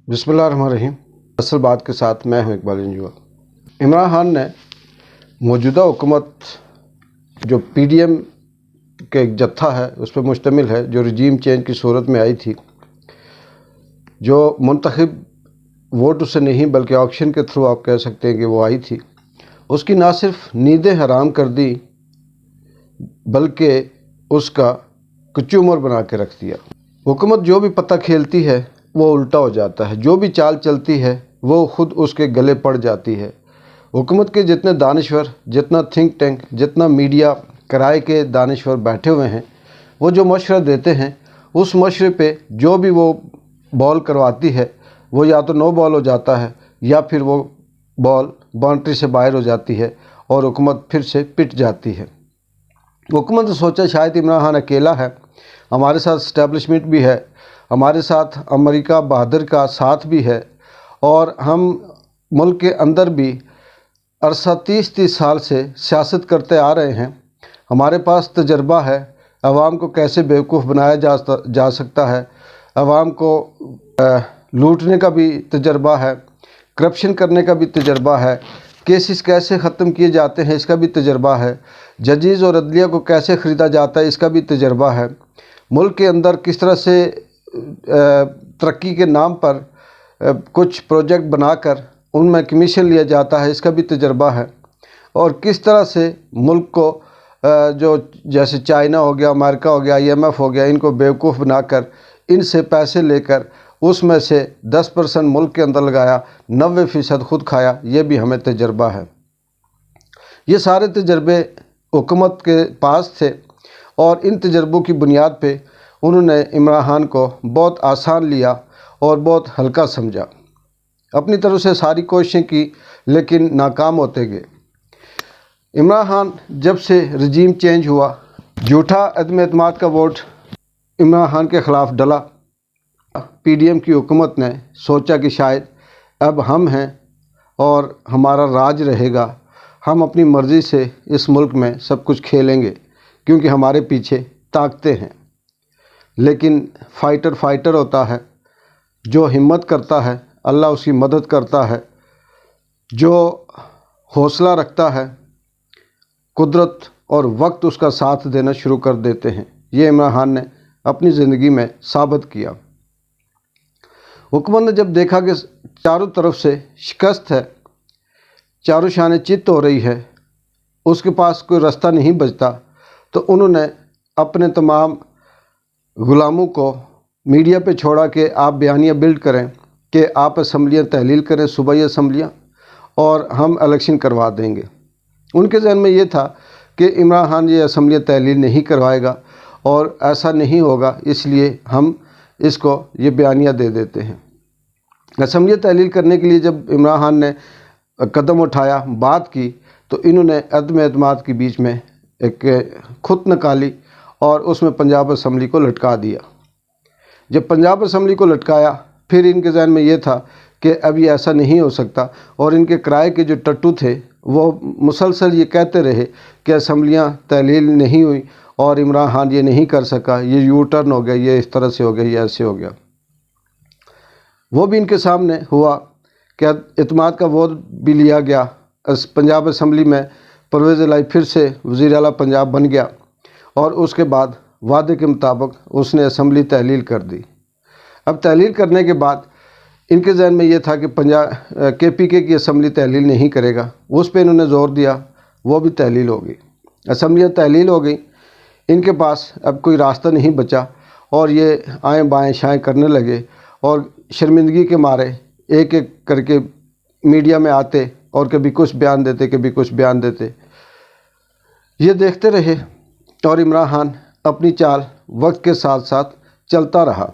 बिस्मिल्लाहिर्रहमानिर्रहीम। असल बात के साथ मैं हूं इकबाल इंजुआ। इमरान खान ने मौजूदा हुकूमत जो पीडीएम के एक जत्था है उस पर मुश्तमिल है, जो रजीम चेंज की सूरत में आई थी, जो मुंतखब वोट उसे नहीं बल्कि ऑक्शन के थ्रू आप कह सकते हैं कि वो आई थी, उसकी ना सिर्फ नींदें हराम कर दी बल्कि उसका कचूमर बना के रख दिया। हुकूमत जो भी पता खेलती है वो उल्टा हो जाता है, जो भी चाल चलती है वो खुद उसके गले पड़ जाती है। हुकूमत के जितने दानिश्वर, जितना थिंक टैंक, जितना मीडिया किराए के दानिश्वर बैठे हुए हैं, वो जो मशवरा देते हैं उस मशवरे पे जो भी वो बॉल करवाती है वो या तो नो बॉल हो जाता है या फिर वो बॉल बाउंड्री से बाहर हो जाती है और हुकूमत फिर से पिट जाती है। हुकूमत ने सोचा शायद इमरान खान अकेला है, हमारे साथ इस्टेब्लिशमेंट भी है, हमारे साथ अमेरिका बहादुर का साथ भी है और हम मुल्क के अंदर भी अरसा 30 साल से सियासत करते आ रहे हैं, हमारे पास तजर्बा है, अवाम को कैसे बेवकूफ़ बनाया जा सकता है, अवाम को लूटने का भी तजर्बा है, करप्शन करने का भी तजर्बा है, केसेस कैसे ख़त्म किए जाते हैं इसका भी तजर्बा है, जजेस और अदलिया को कैसे ख़रीदा जाता है इसका भी तजर्बा है, मुल्क के अंदर किस तरह से तरक्की के नाम पर कुछ प्रोजेक्ट बनाकर उनमें कमीशन लिया जाता है इसका भी तजर्बा है, और किस तरह से मुल्क को जो जैसे चाइना हो गया, अमेरिका हो गया, IMF हो गया, इनको बेवकूफ़ बनाकर इनसे पैसे लेकर उसमें से 10% मुल्क के अंदर लगाया, 90% खुद खाया, ये भी हमें तजर्बा है। ये सारे तजर्बे हुकूमत के पास थे और इन तजर्बों की बुनियाद पे उन्होंने इमरान खान को बहुत आसान लिया और बहुत हल्का समझा। अपनी तरफ से सारी कोशिशें की लेकिन नाकाम होते गए। इमरान खान जब से रजीम चेंज हुआ, झूठा अदम एतमाद का वोट इमरान खान के ख़िलाफ़ डला। पीडीएम की हुकूमत ने सोचा कि शायद अब हम हैं और हमारा राज रहेगा, हम अपनी मर्ज़ी से इस मुल्क में सब कुछ खेलेंगे क्योंकि हमारे पीछे ताकतें हैं। लेकिन फाइटर होता है, जो हिम्मत करता है अल्लाह उसकी मदद करता है, जो हौसला रखता है कुदरत और वक्त उसका साथ देना शुरू कर देते हैं। ये इमरान खान ने अपनी ज़िंदगी में साबित किया। हुकूमत ने जब देखा कि चारों तरफ से शिकस्त है, चारों शाने चित हो रही है, उसके पास कोई रास्ता नहीं बचता, तो उन्होंने अपने तमाम ग़ुलामों को मीडिया पे छोड़ा कि आप बयानियाँ बिल्ड करें कि आप असम्बलियाँ तहलील करें, सूबाई असम्बलियाँ, और हम इलेक्शन करवा देंगे। उनके जहन में ये था कि इमरान खान ये असम्बलियाँ तहलील नहीं करवाएगा और ऐसा नहीं होगा, इसलिए हम इसको ये बयानियाँ दे देते हैं। असम्बलियाँ तहलील करने के लिए जब इमरान खान ने कदम उठाया, बात की, तो इन्होंने अदम एतमाद के बीच में एक खुद निकाली और उसमें पंजाब असम्बली को लटका दिया। जब पंजाब असम्बली को लटकाया फिर इनके जहन में ये था कि अब ये ऐसा नहीं हो सकता, और इनके किराए के जो टट्टू थे वो मुसलसल ये कहते रहे कि असम्बलियाँ तहलील नहीं हुई और इमरान खान ये नहीं कर सका, ये यू टर्न हो गया, ये इस तरह से हो गया, ये ऐसे हो गया। वो भी इनके सामने हुआ कि एतमाद का वोट भी लिया गया। पंजाब असम्बली में परवेज़ इलाही फिर से वज़ीर आला पंजाब बन गया और उसके बाद वादे के मुताबिक उसने असम्बली तहलील कर दी। अब तहलील करने के बाद इनके जहन में ये था कि KPK की असम्बली तहलील नहीं करेगा, उस पर इन्होंने ज़ोर दिया, वो भी तहलील हो गई, असम्बलियाँ तहलील हो गई। इनके पास अब कोई रास्ता नहीं बचा और ये आएँ बाएँ शाएँ करने लगे और शर्मिंदगी के मारे एक एक करके मीडिया में आते और कभी कुछ बयान देते, कभी कुछ बयान देते। ये देखते रहे और इमरान खान अपनी चाल वक्त के साथ साथ चलता रहा।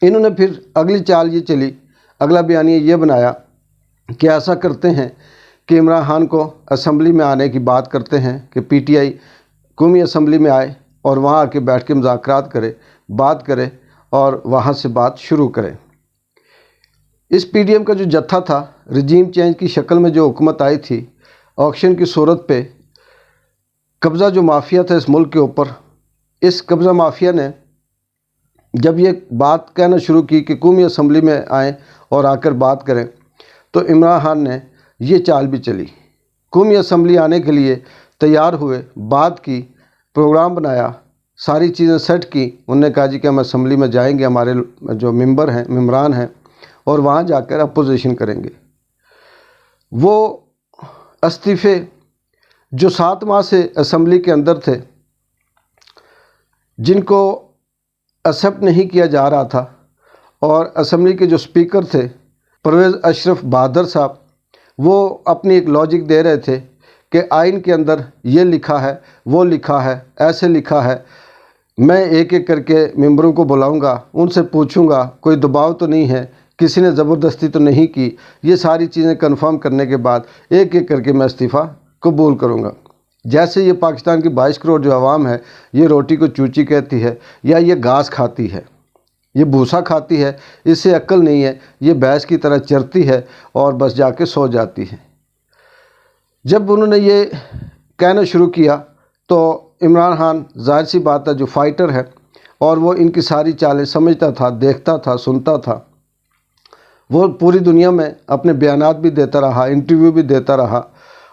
इन्होंने फिर अगली चाल ये चली, अगला बयानिया ये बनाया कि ऐसा करते हैं कि इमरान खान को असम्बली में आने की बात करते हैं कि PTI कौमी असम्बली में आए और वहाँ आके बैठ के मुज़ाकरात करे, बात करे और वहाँ से बात शुरू करें। इस PDM का जो जत्था था, रजीम चेंज की शक्ल में जो हुकूमत आई थी, ऑक्शन की सूरत पे कब्ज़ा जो माफिया था इस मुल्क के ऊपर, इस कब्ज़ा माफिया ने جب یہ بات کہنا شروع کی کہ قومی اسمبلی میں آئیں اور آ کر بات کریں، تو عمران خان نے یہ چال بھی چلی۔ قومی اسمبلی آنے کے لیے تیار ہوئے، بات کی، پروگرام بنایا، ساری چیزیں سیٹ کی۔ انہوں نے کہا جی کہ ہم اسمبلی میں جائیں گے، ہمارے جو ممبران ہیں، اور وہاں جا کر اپوزیشن کریں گے۔ وہ استعفے جو 7 ماہ سے اسمبلی کے اندر تھے، جن کو ایکسیپٹ نہیں کیا جا رہا تھا، اور اسمبلی کے جو اسپیکر تھے پرویز اشرف بہادر صاحب، وہ اپنی ایک لاجک دے رہے تھے کہ آئین کے اندر یہ لکھا ہے، وہ لکھا ہے، ایسے لکھا ہے، میں ایک ایک کر کے ممبروں کو بلاؤں گا، ان سے پوچھوں گا کوئی دباؤ تو نہیں ہے، کسی نے زبردستی تو نہیں کی۔ یہ ساری چیزیں کنفرم کرنے کے بعد ایک ایک کر کے میں استعفیٰ قبول کروں گا۔ جیسے یہ پاکستان کی 22 کروڑ جو عوام ہے، یہ روٹی کو چوچی کہتی ہے، یا یہ گھاس کھاتی ہے، یہ بھوسا کھاتی ہے، اس سے عقل نہیں ہے، یہ بھینس کی طرح چرتی ہے اور بس جا کے سو جاتی ہے۔ جب انہوں نے یہ کہنا شروع کیا تو عمران خان ظاہر سی بات ہے جو فائٹر ہے، اور وہ ان کی ساری چالیں سمجھتا تھا، دیکھتا تھا، سنتا تھا، وہ پوری دنیا میں اپنے بیانات بھی دیتا رہا، انٹرویو بھی دیتا رہا،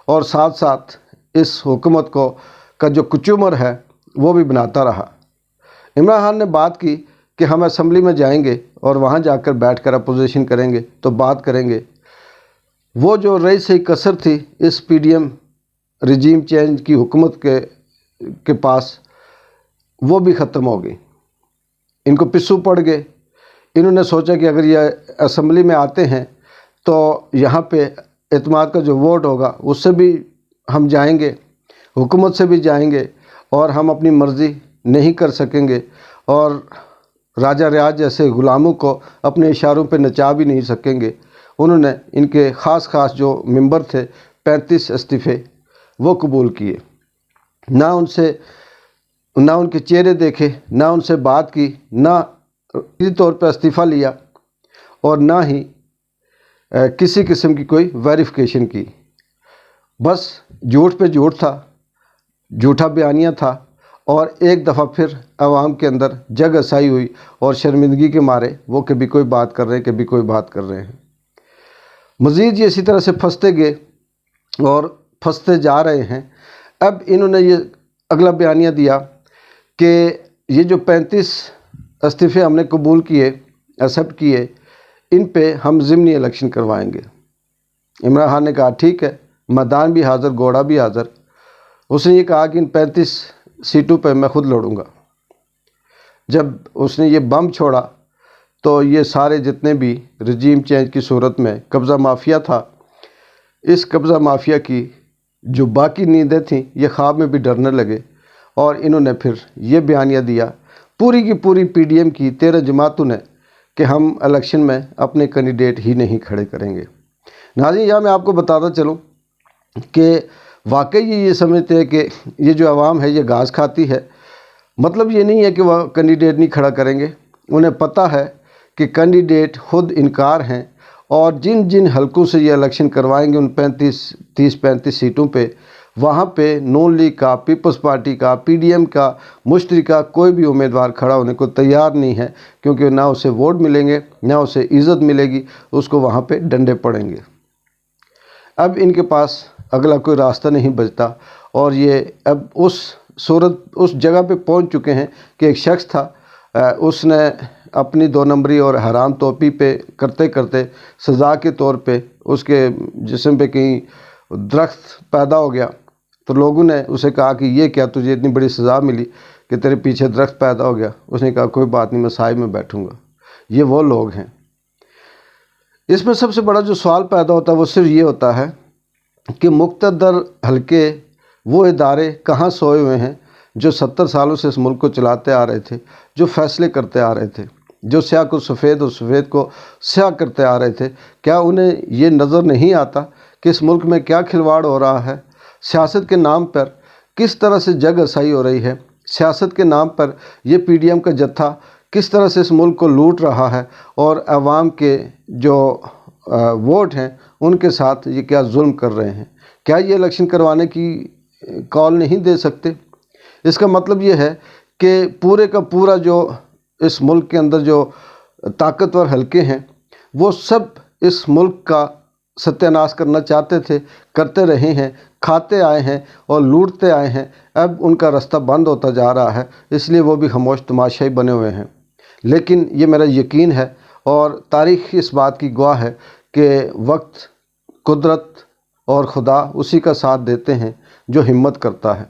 اور ساتھ ساتھ اس حکومت کا جو کچومر ہے وہ بھی بناتا رہا۔ عمران خان نے بات کی کہ ہم اسمبلی میں جائیں گے اور وہاں جا کر بیٹھ کر اپوزیشن کریں گے، تو بات کریں گے۔ وہ جو رہی صحیح کسر تھی اس P D M regime change کی حکومت کے پاس، وہ بھی ختم ہو گئی۔ ان کو پسو پڑ گئے۔ انہوں نے سوچا کہ اگر یہ اسمبلی میں آتے ہیں تو یہاں پہ اعتماد کا جو ووٹ ہوگا اس سے بھی ہم جائیں گے، حکومت سے بھی جائیں گے، اور ہم اپنی مرضی نہیں کر سکیں گے، اور راجہ ریاض جیسے غلاموں کو اپنے اشاروں پہ نچا بھی نہیں سکیں گے۔ انہوں نے ان کے خاص جو ممبر تھے 35 استعفے وہ قبول کیے، نہ ان کے چہرے دیکھے، نہ ان سے بات کی، نہ کسی طور پہ استعفیٰ لیا، اور نہ ہی کسی قسم کی کوئی ویریفیکیشن کی۔ بس جھوٹ پہ جھوٹ تھا، جھوٹا بیانیہ تھا، اور ایک دفعہ پھر عوام کے اندر جگ ہسائی ہوئی، اور شرمندگی کے مارے وہ کبھی کوئی بات کر رہے ہیں، کبھی کوئی بات کر رہے ہیں۔ مزید یہ اسی طرح سے پھنستے گئے اور پھنستے جا رہے ہیں۔ اب انہوں نے یہ اگلا بیانیہ دیا کہ یہ جو 35 استعفے ہم نے قبول کیے، ایکسیپٹ کیے، ان پہ ہم ضمنی الیکشن کروائیں گے۔ عمران خان نے کہا ٹھیک ہے، میدان بھی حاضر، گھوڑا بھی حاضر۔ اس نے یہ کہا کہ ان 35 سیٹوں پہ میں خود لڑوں گا۔ جب اس نے یہ بم چھوڑا تو یہ سارے جتنے بھی رجیم چینج کی صورت میں قبضہ مافیا تھا، اس قبضہ مافیا کی جو باقی نیندیں تھیں یہ خواب میں بھی ڈرنے لگے، اور انہوں نے پھر یہ بیانیہ دیا پوری کی پوری پی ڈی ایم کی 13 جماعتوں نے کہ ہم الیکشن میں اپنے کینڈیڈیٹ ہی نہیں کھڑے کریں گے۔ ناظرین، یہاں میں آپ کو بتاتا چلوں کہ واقعی یہ سمجھتے ہیں کہ یہ جو عوام ہے یہ گھاس کھاتی ہے۔ مطلب یہ نہیں ہے کہ وہ کینڈیڈیٹ نہیں کھڑا کریں گے، انہیں پتہ ہے کہ کینڈیڈیٹ خود انکار ہیں، اور جن جن حلقوں سے یہ الیکشن کروائیں گے ان 35 سیٹوں پہ، وہاں پہ نون لیگ کا، پیپلز پارٹی کا، پی ڈی ایم کا، مشترکہ کا کوئی بھی امیدوار کھڑا ہونے کو تیار نہیں ہے، کیونکہ نہ اسے ووٹ ملیں گے، نہ اسے عزت ملے گی، اس کو وہاں پہ ڈنڈے پڑیں گے۔ اب ان کے پاس اگلا کوئی راستہ نہیں بچتا، اور یہ اب اس جگہ پہ پہنچ چکے ہیں کہ ایک شخص تھا، اس نے اپنی 2 نمبری اور حرام توپی پہ کرتے کرتے سزا کے طور پہ اس کے جسم پہ کہیں درخت پیدا ہو گیا، تو لوگوں نے اسے کہا کہ یہ کیا، تجھے اتنی بڑی سزا ملی کہ تیرے پیچھے درخت پیدا ہو گیا؟ اس نے کہا کوئی بات نہیں، میں سائے میں بیٹھوں گا۔ یہ وہ لوگ ہیں۔ اس میں سب سے بڑا جو سوال پیدا ہوتا ہے وہ صرف یہ ہوتا ہے کہ مقتدر حلقے، وہ ادارے کہاں سوئے ہوئے ہیں جو 70 سالوں سے اس ملک کو چلاتے آ رہے تھے، جو فیصلے کرتے آ رہے تھے، جو سیاہ کو سفید اور سفید کو سیاہ کرتے آ رہے تھے؟ کیا انہیں یہ نظر نہیں آتا کہ اس ملک میں کیا کھلواڑ ہو رہا ہے؟ سیاست کے نام پر کس طرح سے جگ ہسائی ہو رہی ہے؟ سیاست کے نام پر یہ پی ڈی ایم کا جتھا کس طرح سے اس ملک کو لوٹ رہا ہے، اور عوام کے جو ووٹ ہیں ان کے ساتھ یہ کیا ظلم کر رہے ہیں؟ کیا یہ الیکشن کروانے کی کال نہیں دے سکتے؟ اس کا مطلب یہ ہے کہ پورے کا پورا جو इस मुल्क के अंदर जो ताकतवर हलके हैं वो सब इस मुल्क का सत्यानाश करना चाहते थे, करते रहे हैं, खाते आए हैं और लूटते आए हैं। अब उनका रास्ता बंद होता जा रहा है, इसलिए वो भी खामोश तमाशाई बने हुए हैं। लेकिन ये मेरा यकीन है और तारीख़ इस बात की गवाह है कि वक्त, कुदरत और खुदा उसी का साथ देते हैं जो हिम्मत करता है,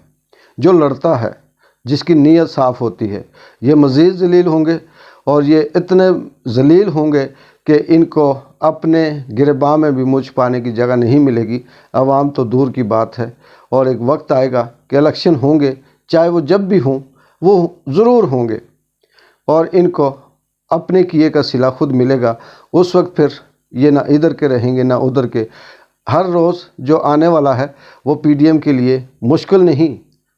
जो लड़ता है, जिसकी नीयत साफ़ होती है। ये मज़ीद ज़लील होंगे और ये इतने ज़लील होंगे कि इनको अपने गिरबां में भी मुझ पाने की जगह नहीं मिलेगी। अवाम तो दूर की बात है, और एक वक्त आएगा कि इलेक्शन होंगे, चाहे वो जब भी हों, वो ज़रूर होंगे और इनको अपने किए का सिला खुद मिलेगा। उस वक्त फिर ये ना इधर के रहेंगे ना उधर के। हर रोज़ जो आने वाला है वो पीडीएम के लिए मुश्किल नहीं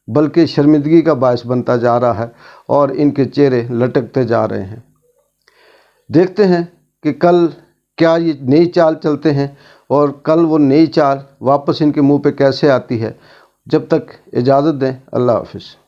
बल्कि शर्मिंदगी का बायस बनता जा रहा है और इनके चेहरे लटकते जा रहे हैं। देखते हैं कि कल क्या ये नई चाल चलते हैं और कल वो नई चाल वापस इनके मुंह पे कैसे आती है। जब तक इजाज़त दें, अल्लाह हाफ़िज़।